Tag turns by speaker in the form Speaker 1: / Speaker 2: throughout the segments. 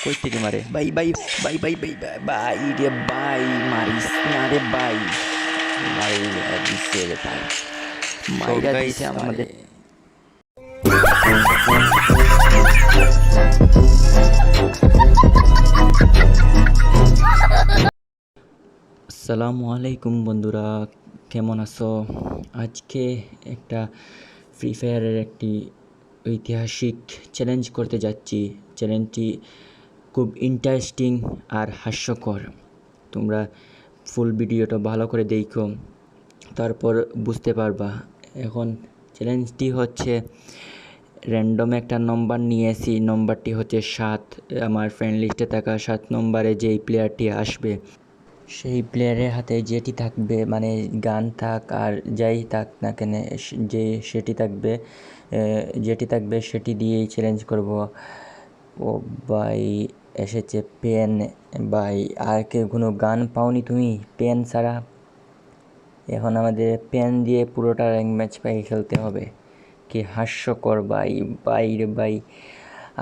Speaker 1: কই থেকে মারে ভাই ভাই ভাই ভাই ভাই ভাই ভাই রে ভাই মারিস না রে ভাই মাইরা দিছে রে ভাই
Speaker 2: সো
Speaker 1: মাইরা
Speaker 2: গাইস
Speaker 1: দিছে আমাদের আসসালামু আলাইকুম বন্ধুরা, কেমন আছো? আজকে একটা ফ্রি ফায়ারের একটি ঐতিহাসিক চ্যালেঞ্জ করতে যাচ্ছি। চ্যালেঞ্জটি খুব ইন্টারেস্টিং আর হাস্যকর। তোমরা ফুল ভিডিওটা ভালো করে দেখো, তারপর বুঝতে পারবা। এখন চ্যালেঞ্জটি হচ্ছে র্যান্ডম একটা নম্বর নিয়েছি, নম্বরটি হচ্ছে 7। আমার ফ্রেন্ড লিস্টে থাকা 7 নম্বরে যেই প্লেয়ারটি আসবে সেই প্লেয়ারের হাতে যেটি থাকবে, মানে গান থাক আর যাই থাক না কেন, সেটি থাকবে, যেটি থাকবে সেটি দিয়েই চ্যালেঞ্জ করব। ও ভাই এসেছে পেন। ভাই আর কে কোনো গান পাওনি তুমি পেন ছাড়া? এখন আমাদের পেন দিয়ে পুরোটা র্যাঙ্ক ম্যাচ পাই খেলতে হবে। কি হাস্যকর ভাই! ভাই রে ভাই,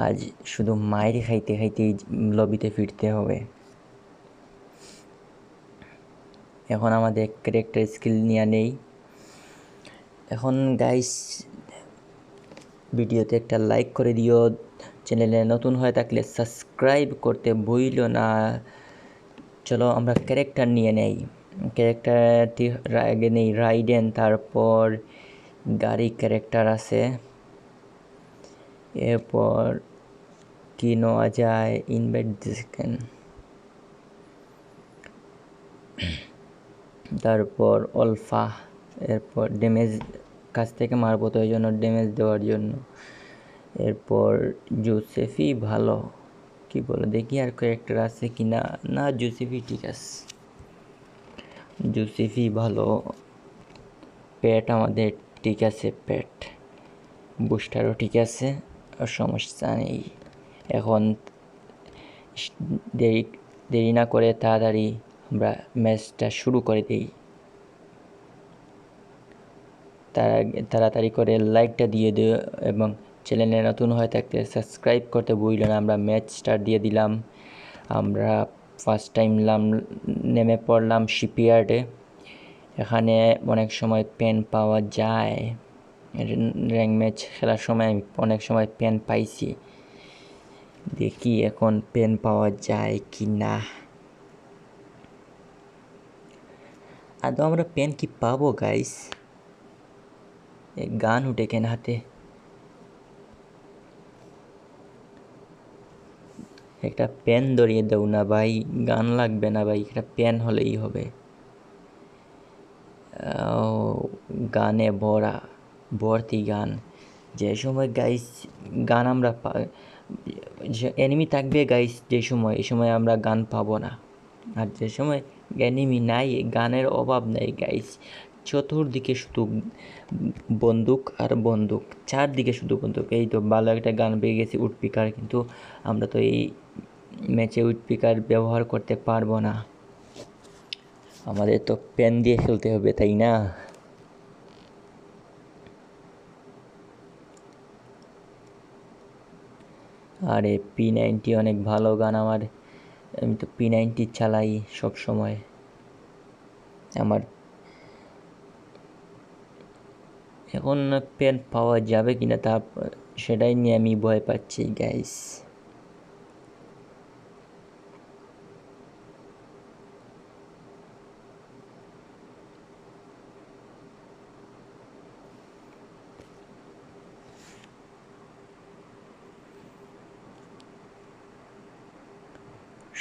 Speaker 1: আজ শুধু মাইর খাইতে খাইতেই লবিতে ফিরতে হবে। এখন আমাদের ক্যারেক্টার স্কিল নিয়ে নেই। এখন গাইস, ভিডিওতে একটা লাইক করে দিও, চ্যানেলে নতুন হয়ে থাকলে সাবস্ক্রাইব করতে ভুলো না। চলো আমরা ক্যারেক্টার নিয়ে নেই। ক্যারেক্টারটি আগে নেই রাইডেন, তারপর গাড়ি ক্যারেক্টার আছে, এরপর কি নেওয়া যায়, ইনভাইট দিসেন, তারপর অলফা, এরপর ড্যামেজ কাছ থেকে মারবো তো এই জন্য ড্যামেজ দেওয়ার জন্য। এরপর জোসেফি ভালো, কি বলো দেখি আর ক্যারেক্টার আছে কি না। না জোসেফি ঠিক আছে, জোসেফি ভালো। পেট আমাদের ঠিক আছে, পেট বুস্টারও ঠিক আছে, আর সমস্যা নেই। এখন দেরি না করে তাড়াতাড়ি আমরা ম্যাচটা শুরু করে দিই। তাড়াতাড়ি করে লাইকটা দিয়ে দিও এবং চ্যানেলে নতুন হয়ে থাকলে সাবস্ক্রাইব করতে ভুলো না। আমরা ম্যাচ স্টার্ট দিয়ে দিলাম। আমরা ফার্স্ট টাইম নেমে পড়লাম শিপইয়ার্ডে। এখানে অনেক সময় পেন পাওয়া যায়, র্যাঙ্ক ম্যাচ খেলার সময় আমি অনেক সময় পেন পাইছি। দেখি এখন পেন পাওয়া যায় কি না। আদৌ আমরা পেন কি পাবো গাইস? গান উঠে কেন হাতে? একটা পেন ধরিয়ে দাও না ভাই, গান লাগবে না ভাই, একটা পেন হলেই হবে। গানে ভর্তি গান। যে সময় গাইস গান আমরা এনিমি থাকবে গাইস, এই সময় আমরা গান পাবো না। আর যে সময় এনিমি নাই, গানের অভাব নেই গাইস। চতুর্দিকে শুধু বন্দুক আর বন্দুক, চারদিকে শুধু বন্দুক। এই তো ভালো একটা গান পেয়ে গেছি, উডপিকার, কিন্তু আমরা তো এই ম্যাচে উডপিকার ব্যবহার করতে পারবো না। আমাদের তো পেন দিয়ে খেলতে হবে, তাই না? আরে P90 অনেক ভালো গান আমার, আমি তো P90 চালাই সব সময়। আমার এখন পেন পাওয়া যাবে কিনা তা সেটাই নিয়ে আমি ভয় পাচ্ছি গাইস।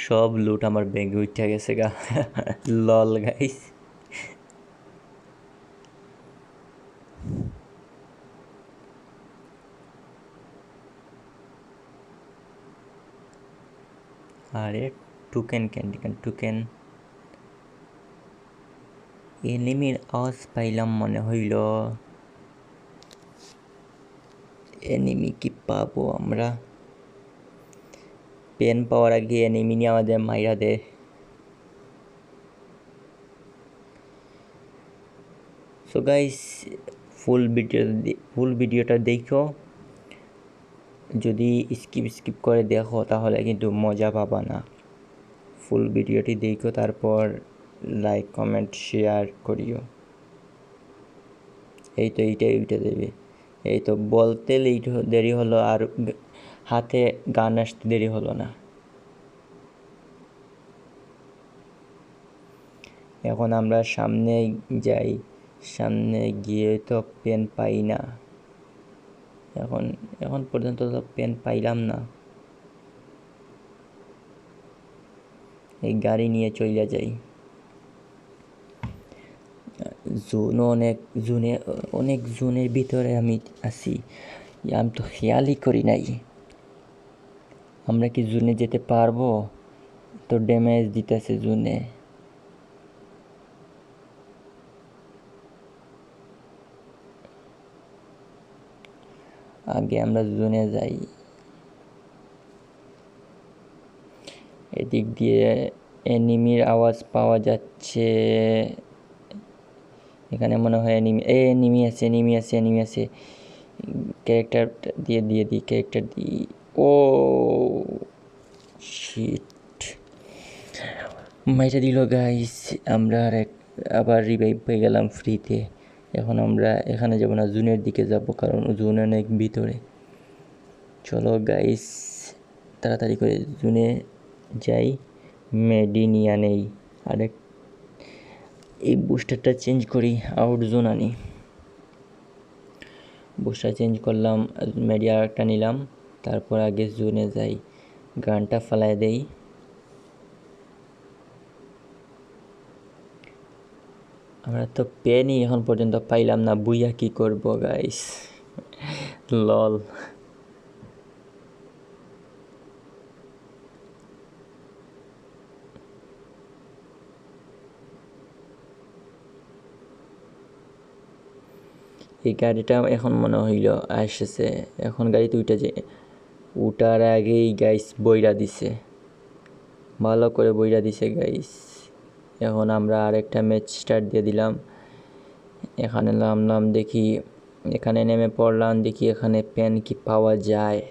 Speaker 1: সব লুট আমার ব্যাগে উঠে গেছে গা। লল গাইস। আরে টুকেন ক্যান্ডিকান টুকেন, এনিমির আওয়াজ পাইলাম মনে হইল। এনিমি কি পাবো আমরা? পেন পাওয়ার আগে এনিমি নিয়ে আমাদের মাইরা দে। সো গাইস, ফুল ভিডিওটা দেখো, যদি স্কিপ করে দেখো তাহলে কিন্তু মজা পাবা না। ফুল ভিডিওটি দেখো, তারপর লাইক কমেন্ট শেয়ার করিও। এই তো এইটাই উঠে দেবে। এই তো বলতে লেট দেরি হলো, আর হাতে গান আসতে দেরি হলো না। এখন আমরা সামনে যাই, সামনে গিয়ে তো পেন পাই না। এখন পর্যন্ত তো পেন পাইলাম না। এই গাড়ি নিয়ে চলে যাই। অনেক জোনের ভিতরে আমি আছি, আমি তো খেয়ালই করি নাই। আমরা কি জোনে যেতে পারবো? তো ড্যামেজ দিতেছে জোনে। আগে আমরা জোনে যাই। এদিক দিয়ে এনিমির আওয়াজ পাওয়া যাচ্ছে। এখানে মনে হয় এনিমি আছে। ক্যারেক্টার দিয়ে দিই ক্যারেক্টার দিই। ও শিট, মাইটা দিল গাইস। আমরা আবার রিভাইভ পেয়ে গেলাম ফ্রিতে। এখন আমরা এখানে যাব না, জুনের দিকে যাব, কারণ জুন অনেক ভিতরে। চলো গাইস, তাড়াতাড়ি করে জুনে যাই, মেডিনিয়া নেই। এই বুস্টারটা চেঞ্জ করি, আউট জোন আনি। বুস্টার চেঞ্জ করলাম, মেডিয়া একটা নিলাম, তারপর আগে জোনে যাই, গানটা ফালাই দেই। আমরা তো পেনই এখন পর্যন্ত পাইলাম না, বুইয়া কি করব গাইস, লল। এই গাড়িটা এখন মনে হইল আসছে, এখন গাড়িতে উঠার আগেই গাইস বইরা দিছে, ভালো করে বইরা দিছে গাইস। এখন আমরা আরেকটা ম্যাচ স্টার্ট দিয়ে দিলাম। এখানে নামলাম, দেখি এখানে নেমে পড়লাম, দেখি এখানে পেন কি পাওয়া যায়।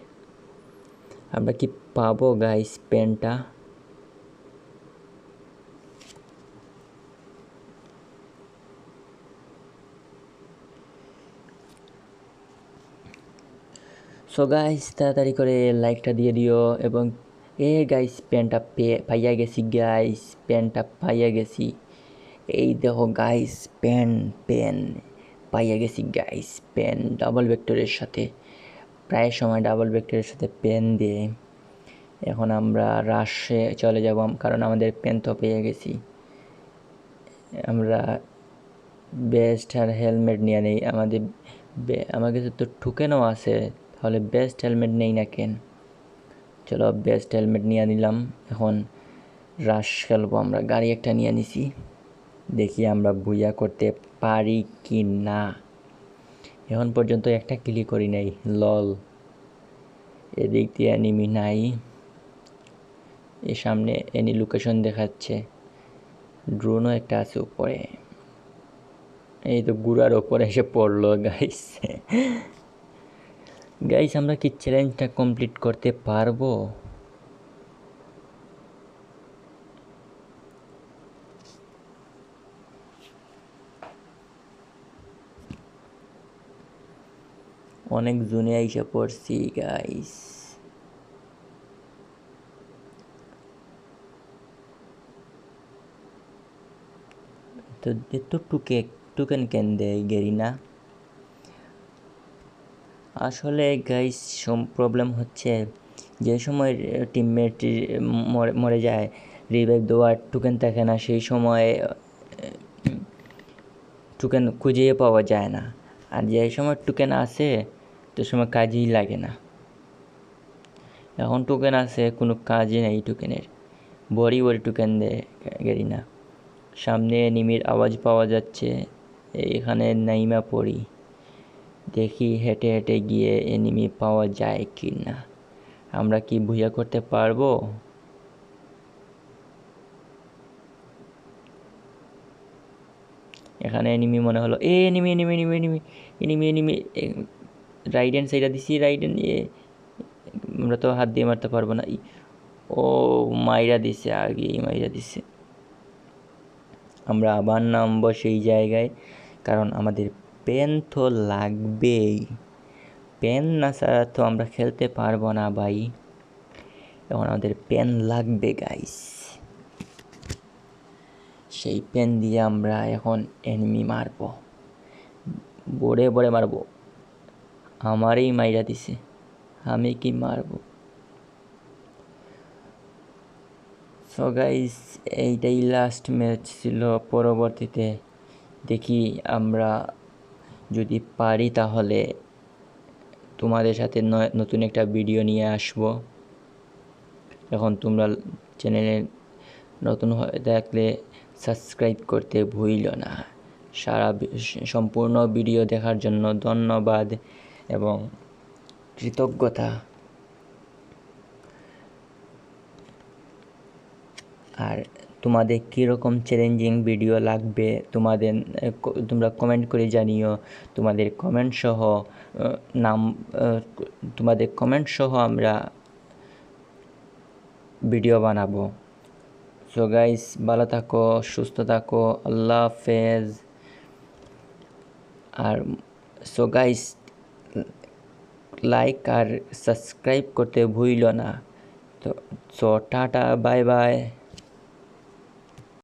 Speaker 1: আমরা কি পাবো গাইস পেনটা? সো গাইস, তাড়াতাড়ি করে লাইকটা দিয়ে দিও। এবং গাইস, পেনটা পাইয়া গেছি গাইস, পেনটা পাইয়া গেছি। এই দেখো গাইস, পেন পাইয়া গেছি গাইস। পেন ডাবল ভেক্টরের সাথে, প্রায় সময় ডাবল ভেক্টরের সাথে পেন দিয়ে। এখন আমরা রাশে চলে যাব, কারণ আমাদের পেন তো পেয়ে গেছি। আমরা বেস্ট আর হেলমেট নিয়ে নেই। আমার কাছে তো টোকেনও আছে, তাহলে বেস্ট হেলমেট নেই না কেন? চলো বেস্ট হেলমেট নিয়ে নিলাম। এখন রাশ খেলবো আমরা, গাড়ি একটা নিয়ে নিছি, দেখি আমরা বুইয়া করতে পারি কি না। এখন পর্যন্ত একটা ক্লিক করি নাই, লল। এদিক দিয়ে এনিমি নাই, এর সামনে এনি লোকেশন দেখাচ্ছে, ড্রোনও একটা আছে উপরে। এই তো গুড়ার ওপরে এসে পড়লো গাইস। গাইস, আমরা কি চ্যালেঞ্জটা কমপ্লিট করতে পারবো? অনেক জোনে আইসা পড়ছি গাইস। তো টোকেন কেন দেয় গেরিনা? আসলে গাইস প্রবলেম হচ্ছে, যে সময় টিমমেট মরে যায়, রিভাইভ দেওয়ার টোকেন থাকে না, সেই সময় টোকেন খুঁজে পাওয়া যায় না। আর যে সময় টোকেন আসে, তো সময় কাজেই লাগে না। এখন টোকেন আছে, কোনো কাজই নেই টোকেনের, বড়ি টোকেন দেয় গেরিনা। সামনে এনিমির আওয়াজ পাওয়া যাচ্ছে, এখানে নাইমা পড়ি, দেখি হেঁটে হেঁটে গিয়ে এনিমি পাওয়া যায় কি না। আমরা কি ভুইয়া করতে পারবো? এখানে এনিমি মনে হলো, এনিমি রাইট হ্যান্ড সাইডে দিছি, রাইট হ্যান্ড আমরা তো হাত দিয়ে মারতে পারবো না। ও মাইরা দিছে, আগেই মাইরা দিছে। আমরা আবার নামবো সেই জায়গায়, কারণ আমাদের পেন তো লাগবেই। পেন না ছাড়া তো আমরা খেলতে পারবো না ভাই। এখন আমাদের পেন লাগবে গাইস। সেই পেন দিয়ে আমরা এখন এনিমি মারবো, বড়ে বড়ে মারবো। আমারই মাইরা দিছে, আমি কি মারবো? সো গাইস, এইটাই লাস্ট ম্যাচ ছিল। পরবর্তীতে দেখি আমরা যদি পারি তাহলে তোমাদের সাথে নতুন একটা ভিডিও নিয়ে আসবো। এখন তোমরা চ্যানেলে নতুন হয়ে থাকলে সাবস্ক্রাইব করতে ভুলো না। সম্পূর্ণ ভিডিও দেখার জন্য ধন্যবাদ এবং কৃতজ্ঞতা। আর তোমাদের কীরকম চ্যালেঞ্জিং ভিডিও লাগবে তোমরা কমেন্ট করে জানিও। তোমাদের কমেন্ট সহ আমরা ভিডিও বানাবো। সো গাইস, ভালো থাকো, সুস্থ থাকো, আল্লাহ হাফেজ। আর সো গাইস, লাইক আর সাবস্ক্রাইব করতে ভুলো না। তো টাটা, বাই বাই।